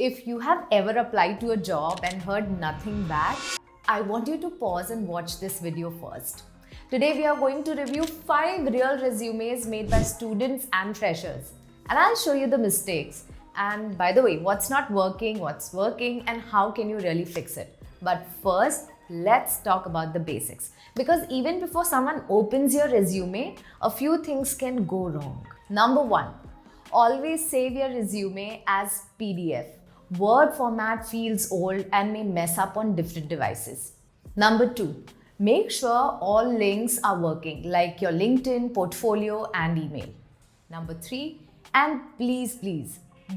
If you have ever applied to a job and heard nothing back, I want you to pause and watch this video first. Today we are going to review 5 real resumes made by students and freshers. And I'll show you the mistakes. And by the way, what's not working, what's working, and how can you really fix it. But first, let's talk about the basics. Because even before someone opens your resume, a few things can go wrong. Number 1, always save your resume as PDF. Word format feels old and may mess up on different devices. Number 2, make sure all links are working, like your LinkedIn, portfolio, and email. Number 3, and please,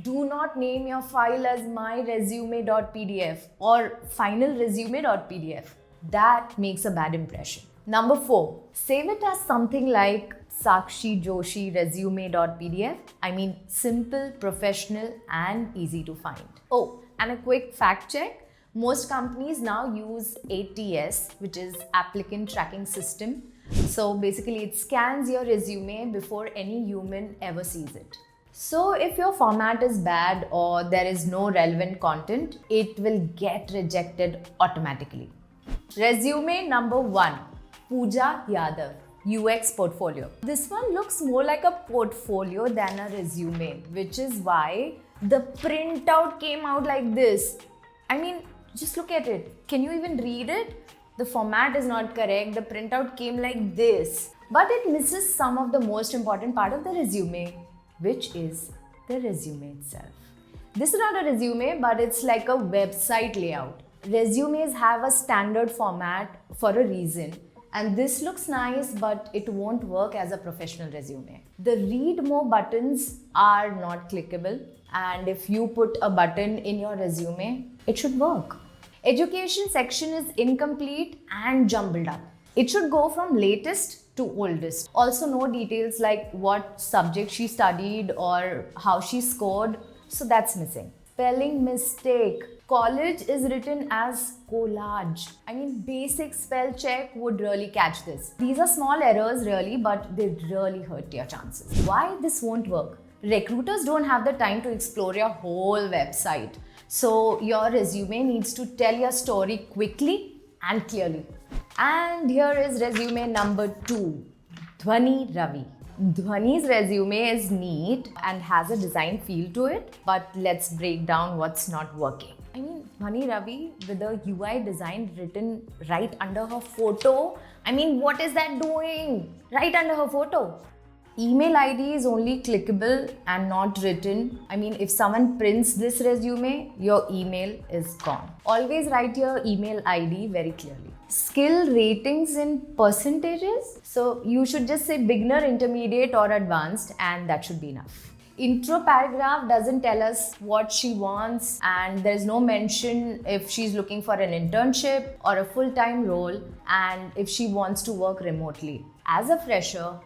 do not name your file as myresume.pdf or finalresume.pdf. That makes a bad impression. Number 4, save it as something like Sakshi Joshi resume.pdf. I mean, simple, professional, and easy to find. Oh, and a quick fact check. Most companies now use ATS, which is Applicant Tracking System. So basically, it scans your resume before any human ever sees it. So if your format is bad or there is no relevant content, it will get rejected automatically. Resume number 1, Pooja Yadav, UX portfolio. This one looks more like a portfolio than a resume, which is why the printout came out like this. I mean, just look at it. Can you even read it? The format is not correct. The printout came like this. But it misses some of the most important part of the resume, which is the resume itself. This is not a resume, but it's like a website layout. Resumes have a standard format for a reason, and this looks nice, but it won't work as a professional resume. The read more buttons are not clickable, and if you put a button in your resume, it should work. Education section is incomplete and jumbled up. It should go from latest to oldest. Also, no details like what subject she studied or how she scored, so that's missing. Spelling mistake. College is written as collage. I mean, basic spell check would really catch this. These are small errors really, but they really hurt your chances. Why this won't work? Recruiters don't have the time to explore your whole website. So your resume needs to tell your story quickly and clearly. And here is resume number 2, Dhwani Ravi. Dhwani's resume is neat and has a design feel to it, but let's break down what's not working. I mean, Dhwani Ravi with a UI design written right under her photo. I mean, what is that doing? Right under her photo. Email ID is only clickable and not written. I mean, if someone prints this resume, your email is gone. Always write your email ID very clearly. Skill ratings in percentages. So you should just say beginner, intermediate, or advanced, and that should be enough. Intro paragraph doesn't tell us what she wants, and there's no mention if she's looking for an internship or a full-time role, and if she wants to work remotely. As a fresher,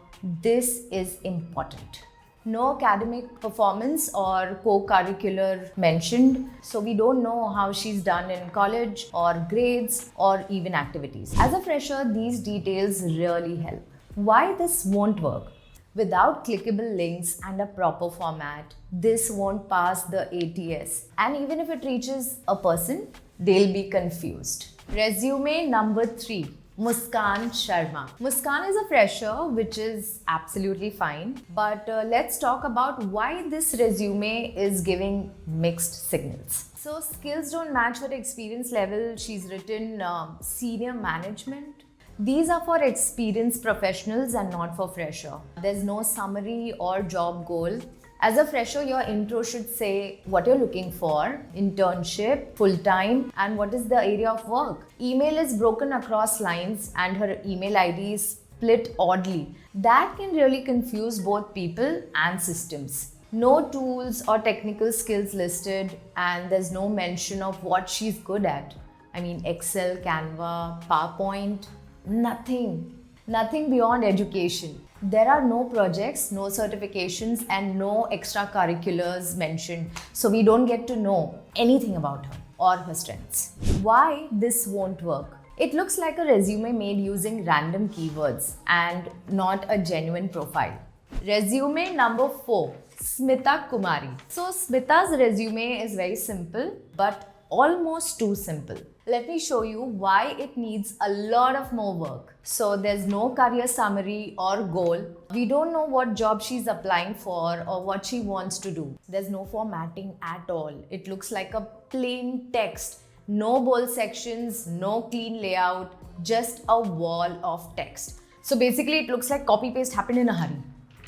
this is important. No academic performance or co-curricular mentioned, so we don't know how she's done in college or grades or even activities. As a fresher, these details really help. Why this won't work? Without clickable links and a proper format, this won't pass the ATS. And even if it reaches a person, they'll be confused. Resume number 3. Muskan Sharma. Muskan is a fresher, which is absolutely fine. But let's talk about why this resume is giving mixed signals. So skills don't match her experience level. She's written senior management. These are for experienced professionals and not for fresher. There's no summary or job goal. As a fresher, your intro should say what you're looking for, internship, full-time, and what is the area of work. Email is broken across lines and her email ID is split oddly. That can really confuse both people and systems. No tools or technical skills listed, and there's no mention of what she's good at. I mean, Excel, Canva, PowerPoint, nothing. Nothing beyond education. There are no projects, no certifications, and no extracurriculars mentioned, so we don't get to know anything about her or her strengths. Why this won't work? It looks like a resume made using random keywords and not a genuine profile. Resume number 4, Smita Kumari. So Smita's resume is very simple, but almost too simple. Let me show you why it needs a lot of more work. So there's no career summary or goal. We don't know what job she's applying for or what she wants to do. There's no formatting at all. It looks like a plain text. No bold sections, no clean layout, just a wall of text. So basically it looks like copy paste happened in a hurry.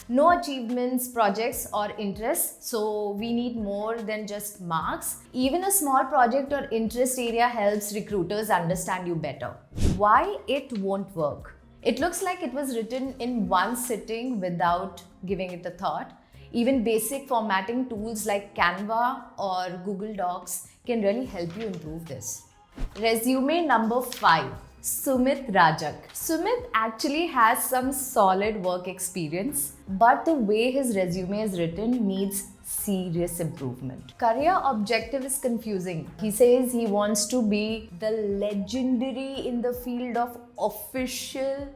No achievements, projects or interests, so we need more than just marks. Even a small project or interest area helps recruiters understand you better. Why it won't work? It looks like it was written in one sitting without giving it a thought. Even basic formatting tools like Canva or Google Docs can really help you improve this. Resume number 5. Sumit Rajak. Sumit actually has some solid work experience, but the way his resume is written needs serious improvement. Career objective is confusing. He says he wants to be the legendary in the field of official.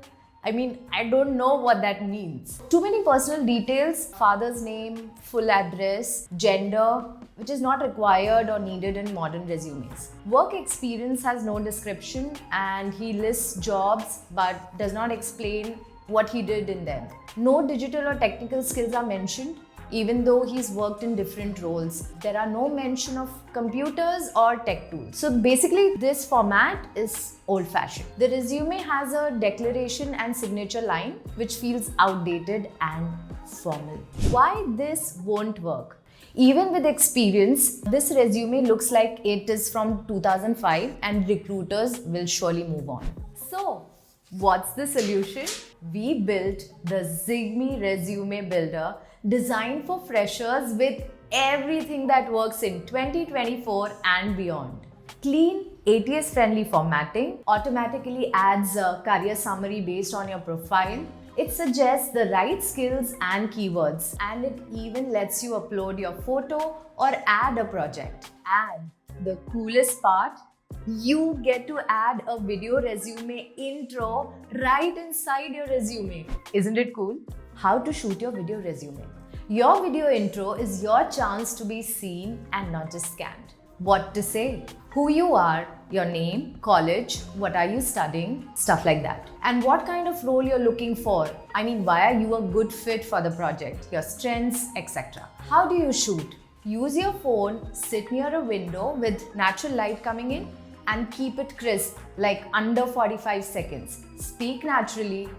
I don't know what that means. Too many personal details, father's name, full address, gender, which is not required or needed in modern resumes. Work experience has no description and he lists jobs but does not explain what he did in them. No digital or technical skills are mentioned, even though he's worked in different roles. There are no mention of computers or tech tools. So basically this format is old-fashioned. The resume has a declaration and signature line which feels outdated and formal. Why this won't work? Even with experience, this resume looks like it is from 2005 and recruiters will surely move on. So, what's the solution? We built the Zigme Resume Builder designed for freshers with everything that works in 2024 and beyond. Clean, ATS-friendly formatting automatically adds a career summary based on your profile. It suggests the right skills and keywords, and it even lets you upload your photo or add a project. And the coolest part, you get to add a video resume intro right inside your resume. Isn't it cool? How to shoot your video resume. Your video intro is your chance to be seen and not just scanned. What to say, who you are, your name, college, what are you studying, stuff like that. And what kind of role you're looking for. Why are you a good fit for the project, your strengths, etc. How do you shoot? Use your phone, sit near a window with natural light coming in and keep it crisp, like under 45 seconds. Speak naturally,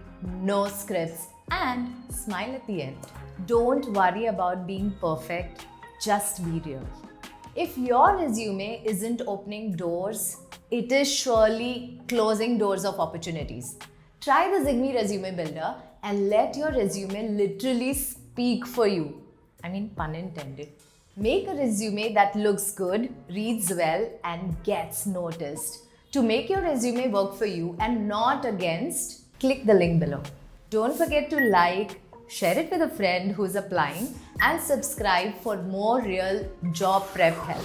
no scripts, and smile at the end. Don't worry about being perfect, just be real. If your resume isn't opening doors, it is surely closing doors of opportunities. Try the Zigme Resume Builder and let your resume literally speak for you. Pun intended. Make a resume that looks good, reads well, and gets noticed. To make your resume work for you and not against, click the link below. Don't forget to like, share it with a friend who's applying, and subscribe for more real job prep help.